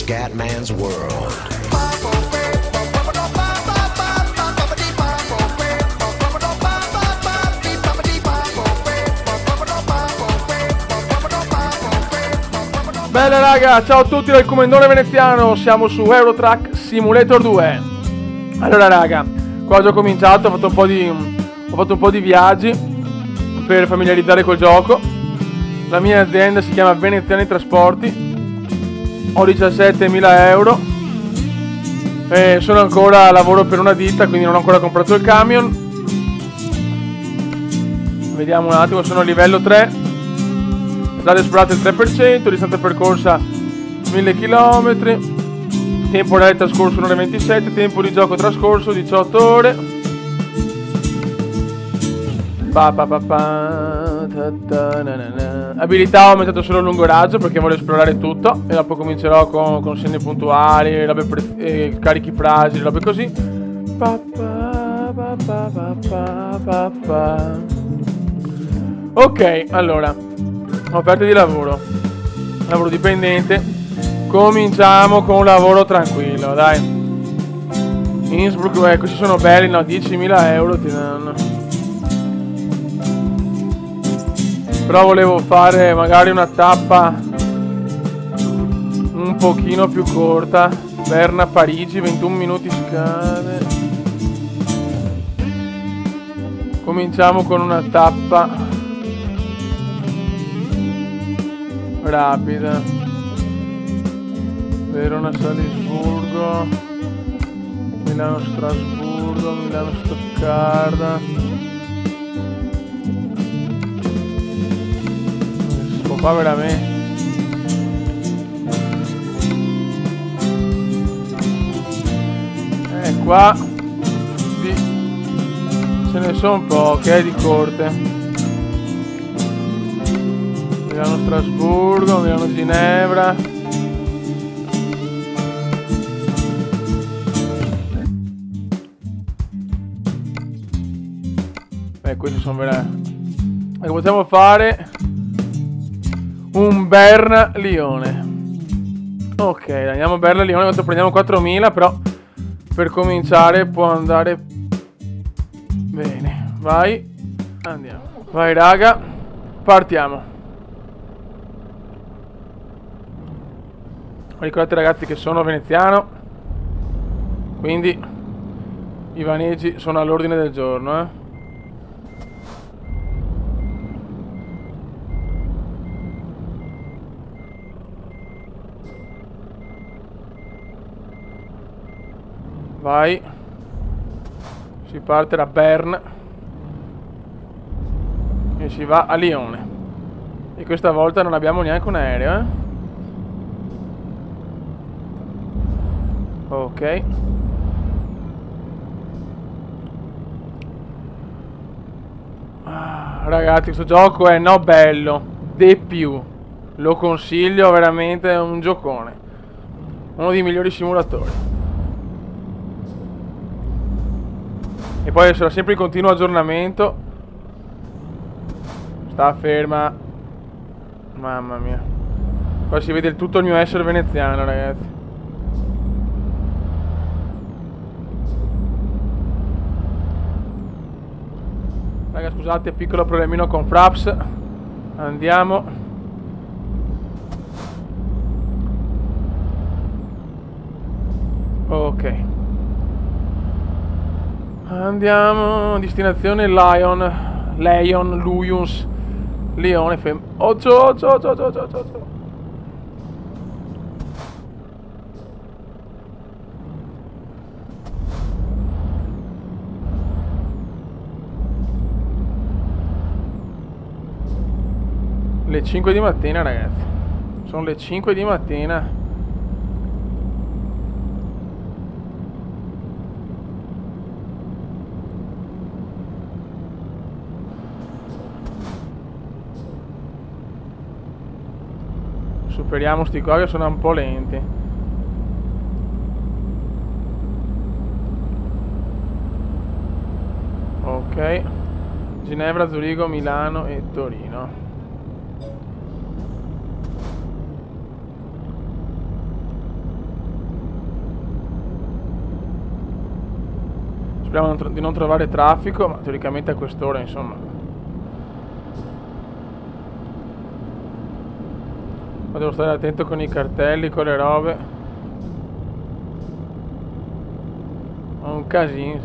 Scatman's World. Bella raga, ciao a tutti dal Comendone Veneziano, siamo su Eurotrack Simulator 2. Allora raga, qua ho già cominciato, ho fatto un po' di viaggi per familiarizzare col gioco. La mia azienda si chiama Veneziani Trasporti, ho 17.000 euro e sono ancora a lavoro per una ditta, quindi non ho ancora comprato il camion. Vediamo un attimo, sono a livello 3. Strade esplorate il 3%, distanza percorsa 1000 km, tempo reale trascorso 1 ora e 27, tempo di gioco trascorso 18 ore. Abilità ho aumentato solo il lungo raggio perché voglio esplorare tutto e dopo comincerò con segni puntuali, carichi fragili, robe così. Ok, allora. Offerte di lavoro dipendente. Cominciamo con un lavoro tranquillo, dai. Innsbruck, questi sono belli, no, 10.000 euro ti danno. Però volevo fare magari una tappa un pochino più corta. Berna-Parigi, 21 minuti scade. Cominciamo con una tappa rapida. Verona-Salisburgo, Milano-Strasburgo, Milano-Stoccarda. Sto qua veramente. Qua ce ne sono poche di corte. Milano-Strasburgo, Milano-Ginevra. Questi sono veramente. Possiamo fare un Berna-Lione. Ok, andiamo a Berna-Lione. Quanto prendiamo 4.000, però per cominciare può andare bene. Vai, andiamo. Vai raga, partiamo. Ricordate ragazzi che sono veneziano, quindi i vaneggi sono all'ordine del giorno, Vai. Si parte da Berna e si va a Lione. E questa volta non abbiamo neanche un aereo, Ok. Ragazzi, questo gioco è no bello de più. Lo consiglio veramente, è un giocone. Uno dei migliori simulatori. E poi sarà sempre in continuo aggiornamento. Sta ferma. Mamma mia. Qua si vede tutto il mio essere veneziano, ragazzi. Raga, scusate, piccolo problemino con Fraps. Andiamo. Ok. Andiamo. Destinazione Lyon, Luyens, Lione, 8. Le 5 di mattina, ragazzi. Sono le 5 di mattina. Superiamo sti qua che sono un po' lenti. Ok. Ginevra, Zurigo, Milano e Torino. Speriamo di non trovare traffico, ma teoricamente a quest'ora, insomma. Ma devo stare attento con i cartelli, con le robe. È un casino.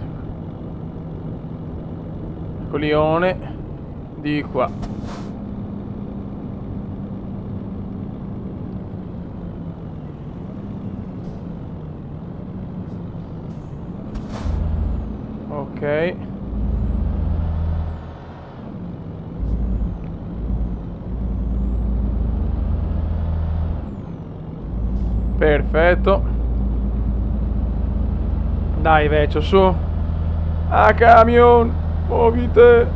Lione di qua. Ok. Perfetto. Dai, vecchio, su. Ah, camion, muovite.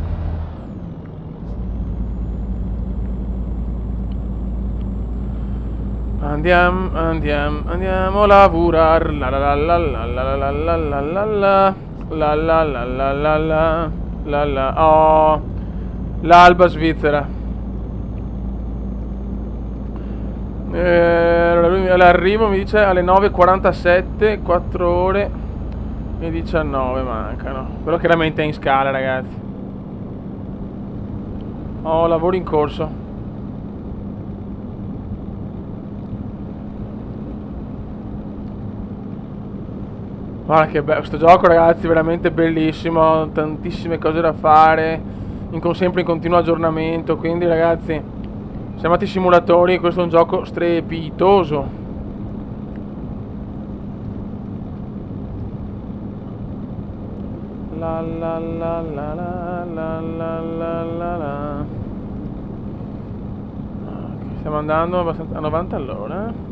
Andiamo a lavorare. La la la la la la la la la la. La la la la la la la la. Oh, l'alba svizzera. L'arrivo mi dice alle 9:47, 4 ore e 19 mancano. Però chiaramente è in scala, ragazzi. Ho lavoro in corso. Guarda che bello, questo gioco, ragazzi, veramente bellissimo, tantissime cose da fare, sempre in continuo aggiornamento, quindi ragazzi, se amate i simulatori, questo è un gioco strepitoso. La la la la la la la la la la. Stiamo andando abbastanza a 90 all'ora.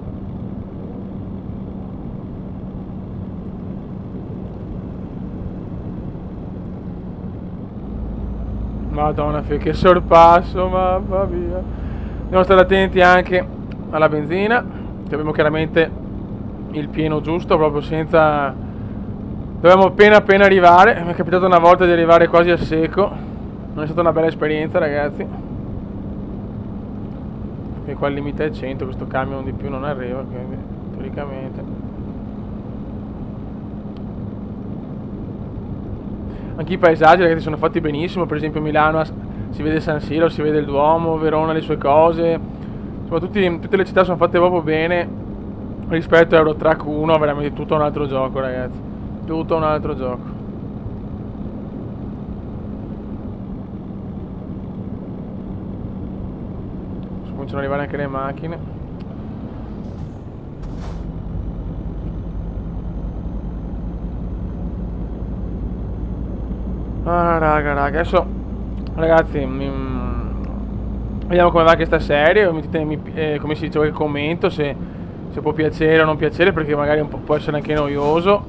Madonna, che sorpasso, mamma mia. Dobbiamo stare attenti anche alla benzina, che abbiamo chiaramente il pieno giusto, proprio senza... Dovevamo appena arrivare, mi è capitato una volta di arrivare quasi a secco, non è stata una bella esperienza, ragazzi. E qua il limite è 100, questo camion di più non arriva, quindi teoricamente... Anche i paesaggi, ragazzi, sono fatti benissimo. Per esempio Milano si vede San Siro, si vede il Duomo, Verona le sue cose. Insomma tutte le città sono fatte proprio bene. Rispetto a Euro Truck 1 veramente tutto un altro gioco, ragazzi. Tutto un altro gioco. Cominciano ad arrivare anche le macchine. Ah, raga, adesso ragazzi vediamo come va questa serie. Come si dice, qualche commento se può piacere o non piacere, perché magari può essere anche noioso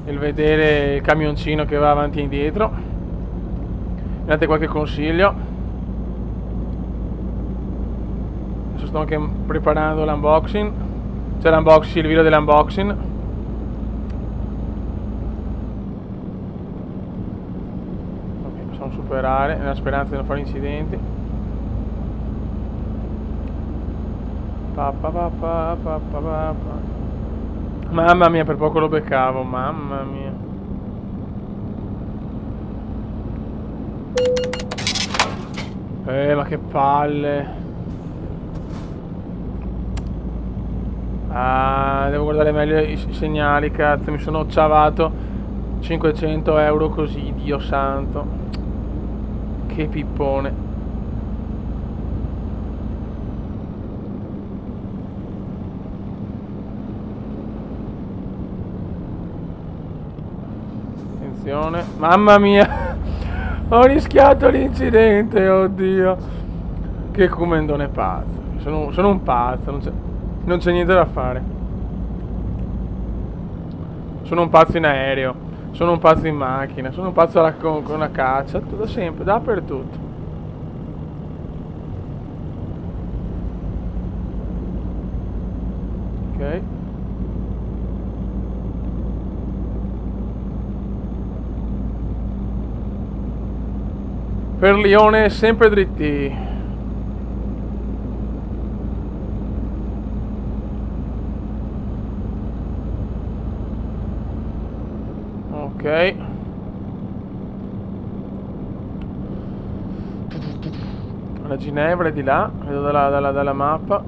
il vedere il camioncino che va avanti e indietro. Mi date qualche consiglio. Adesso sto anche preparando l'unboxing, cioè il video dell'unboxing. Superare nella speranza di non fare incidenti. Mamma mia, per poco lo beccavo, mamma mia. Ma che palle. Ah, devo guardare meglio i segnali, cazzo, mi sono ciavato 500 euro così, Dio santo. Che pippone. Attenzione. Mamma mia. Ho rischiato l'incidente, oddio. Che comendone pazzo. Sono un pazzo, non c'è niente da fare. Sono un pazzo in aereo. Sono un pazzo in macchina, sono un pazzo con una caccia, tutto sempre, dappertutto. Ok. Per Lione sempre dritti. Ok. La Ginevra è di là, vedo dalla mappa.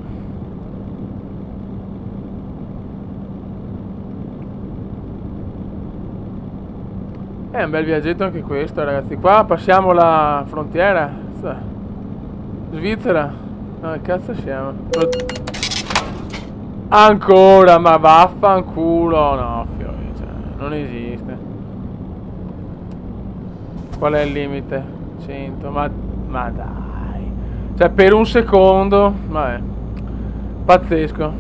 È un bel viaggetto anche questo, ragazzi. Qua passiamo la frontiera. Svizzera. Dove cazzo siamo? Ancora, ma vaffanculo. No, fiori, cioè, non esiste. Qual è il limite? 100, ma dai. Cioè, per un secondo. Vabbè. Pazzesco.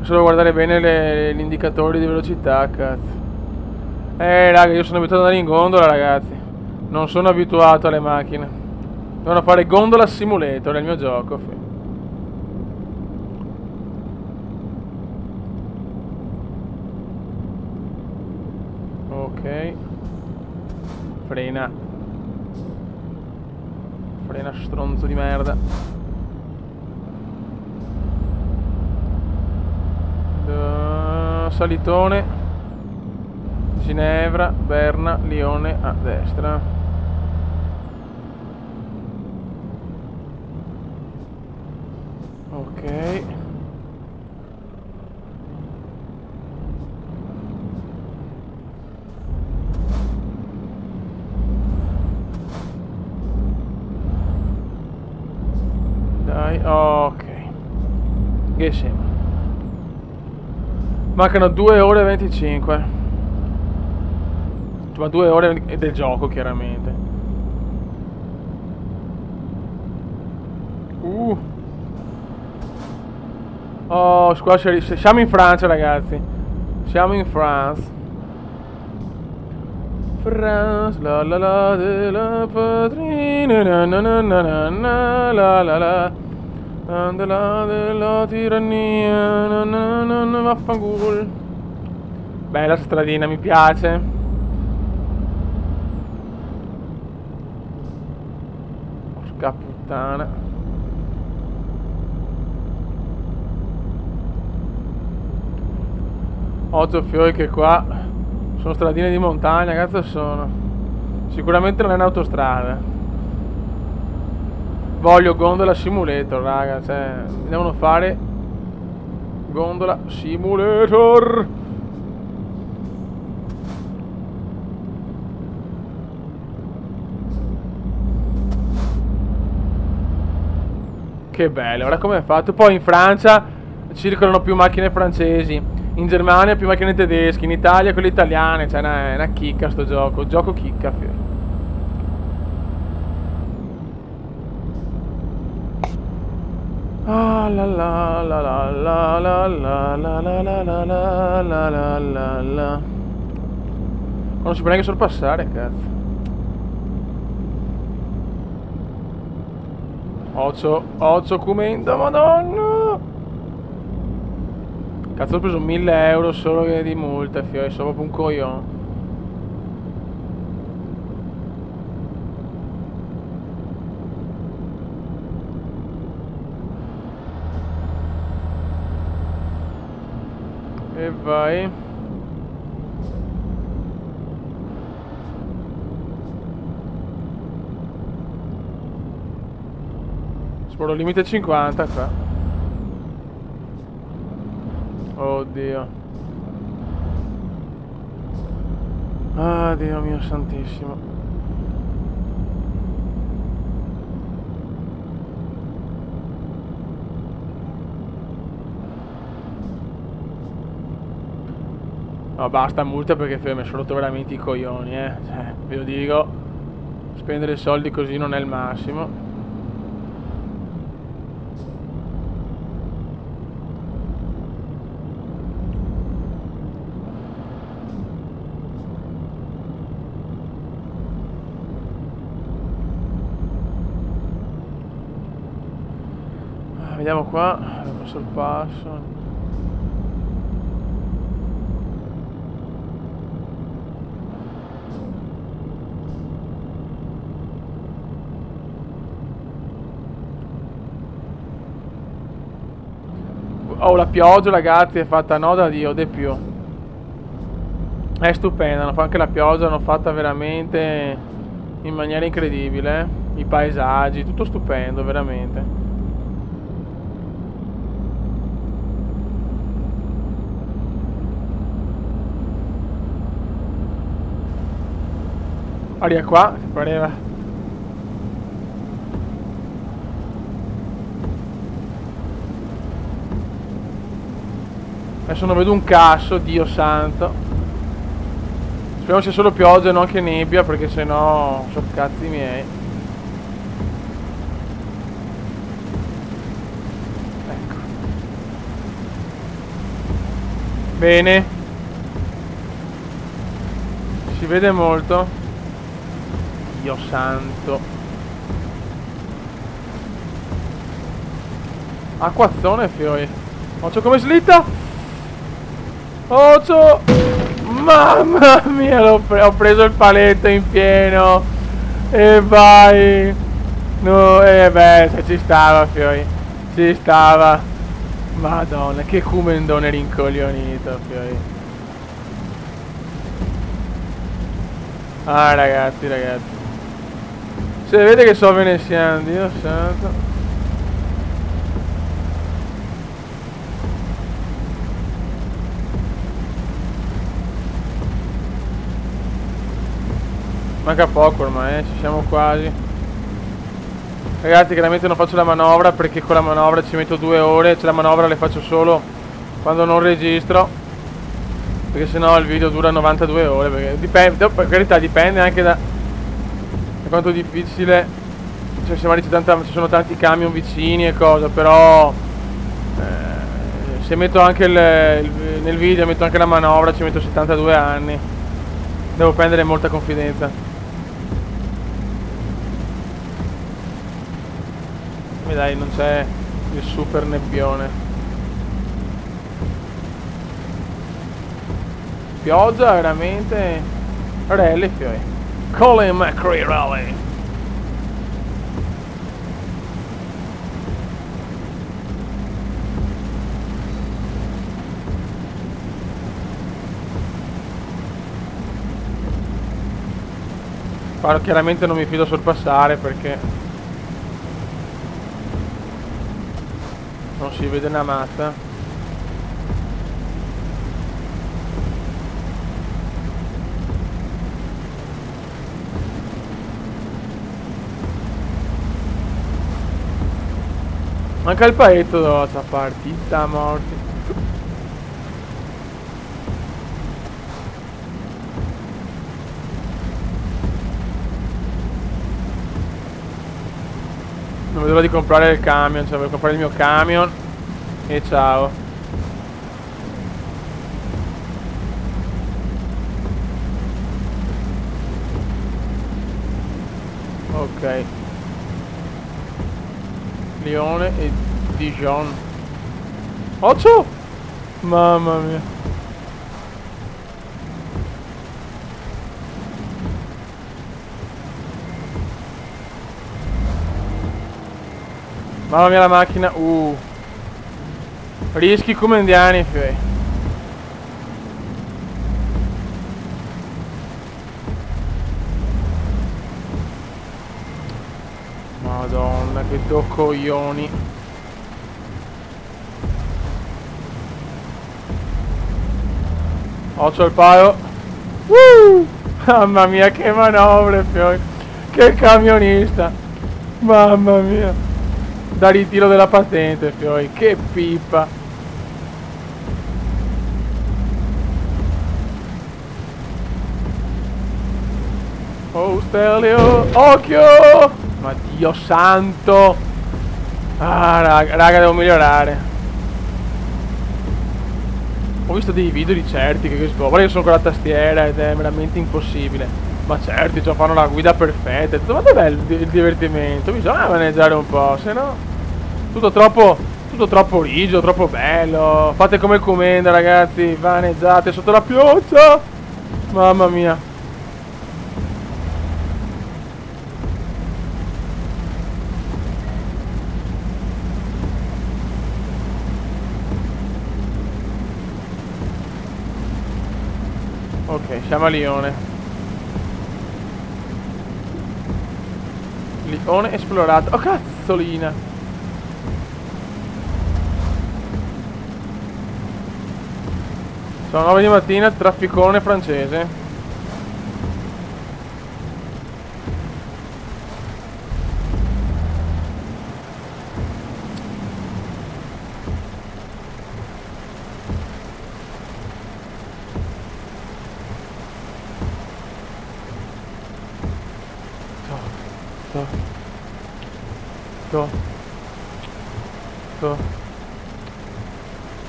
Solo guardare bene gli indicatori di velocità, cazzo. Raga, io sono abituato ad andare in gondola, ragazzi. Non sono abituato alle macchine. Devono fare Gondola Simulator, è il mio gioco. Ok. Frena. Frena, stronzo di merda. Salitone. Ginevra, Berna, Lione a destra. Ok. Dai, ok. Che siamo? Mancano 2 ore e 25. Ma 2 ore del gioco, chiaramente. Oh, qua siamo in Francia, ragazzi. Siamo in France. France, la la la della patrina, na na na na na la la la. Della tirannia, na na na na, vaffanculo. Bella stradina, mi piace. Porca puttana. Occhio fiori che qua sono stradine di montagna, cazzo sono. Sicuramente non è un'autostrada. Voglio Gondola Simulator, raga, cioè mi devono fare Gondola Simulator. Che bello, ora come è fatto? Poi in Francia circolano più macchine francesi, in Germania più macchine tedesche, in Italia quelle italiane, cioè è una chicca sto gioco, gioco chicca. Ah la la la la la la la la la la la la la la la. Non si può neanche sorpassare, cazzo. Occhio comenda, madonna. Cazzo, ho preso 1000 euro solo di multa, fiore, sono proprio un coglione. E vai. Sporo limite 50 qua. Oddio. Ah, Dio mio santissimo. No, basta multa perché mi sono rotto veramente i coglioni, Cioè, ve lo dico, spendere soldi così non è il massimo. Vediamo qua, passo il passo. Oh, la pioggia, ragazzi, è fatta no da Dio, de più. È stupenda, anche la pioggia l'hanno fatta veramente in maniera incredibile, i paesaggi, tutto stupendo, veramente. Aria qua, che pareva. Adesso non vedo un cazzo, Dio santo. Speriamo sia solo pioggia e non anche nebbia, perché sennò sono cazzi miei. Ecco. Bene. Si vede molto. Dio santo. Acquazzone, fioi. Occhio come slitta. Occhio. Mamma mia, ho preso il paletto in pieno. E vai. No, beh, se ci stava, fioi. Ci stava. Madonna, che cumendone rincoglionito, fioi. Ah, ragazzi. Se vede che so veneziano, Dio santo. Manca poco ormai, ci siamo quasi. Ragazzi, chiaramente non faccio la manovra perché con la manovra ci metto 2 ore. Cioè la manovra le faccio solo quando non registro, perché sennò il video dura 92 ore. Perché dipende, per carità, dipende anche da quanto difficile. Cioè se magari ci sono tanti camion vicini e cosa, però se metto anche nel video metto anche la manovra, ci metto 72 anni. Devo prendere molta confidenza. E dai, non c'è il super nebbione. Pioggia veramente. Rally, fioi. Colin McRae Rally. Però chiaramente non mi fido a sorpassare perché non si vede una mazza. Manca il paletto della partita morti. Non vedo l'ora di comprare il camion, cioè voglio comprare il mio camion. E ciao. Ok. Lione e Dijon. Occhio! Mamma mia. Mamma mia la macchina. Rischi come indiani, fei. Madonna, che do coglioni. Occhio al paio. Mamma mia, che manovre, fioi. Che camionista. Mamma mia. Da ritiro della patente, fioi. Che pippa. Oh, Stelio. Occhio. Ma Dio santo. Ah, raga, devo migliorare. Ho visto dei video di certi che guarda, io sono con la tastiera ed è veramente impossibile. Ma certi, cioè, fanno la guida perfetta. Ma dov'è il divertimento? Bisogna maneggiare un po', se no tutto troppo rigido, troppo bello. Fate come comenda, ragazzi, vaneggiate sotto la pioggia. Mamma mia. Ok, siamo a Lione. Zone esplorate. Oh cazzolina. Sono 9 di mattina, trafficone francese.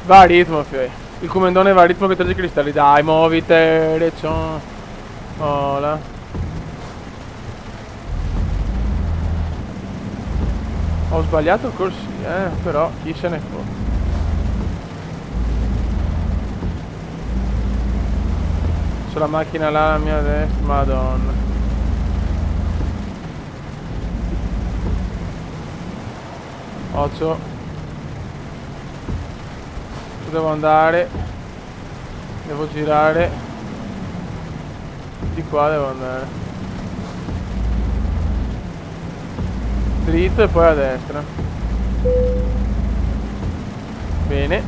Va a ritmo, fioi. Il comandone va a ritmo che toglie i cristalli. Dai, muovite, reccio. Ola. Ho sbagliato il corsia, però chi se ne fotte. C'è la macchina là alla mia destra, madonna. Occhio. Devo andare. Devo girare. Di qua devo andare. Dritto e poi a destra. Bene.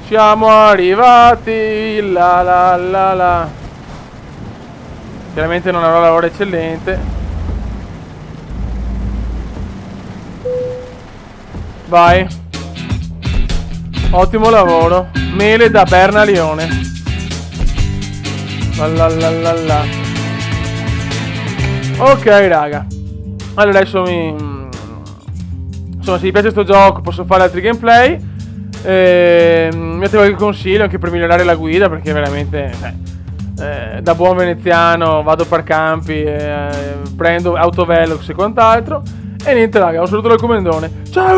Siamo arrivati. La la la la. Chiaramente non avrò lavoro eccellente. Vai. Ottimo lavoro. Mele da Berna Lione. La. Ok raga. Allora adesso insomma, se vi piace sto gioco posso fare altri gameplay. Mettete qualche consiglio anche per migliorare la guida, perché veramente da buon veneziano vado per campi, prendo autovelox e quant'altro. E niente raga, un saluto dal comandone. Ciao.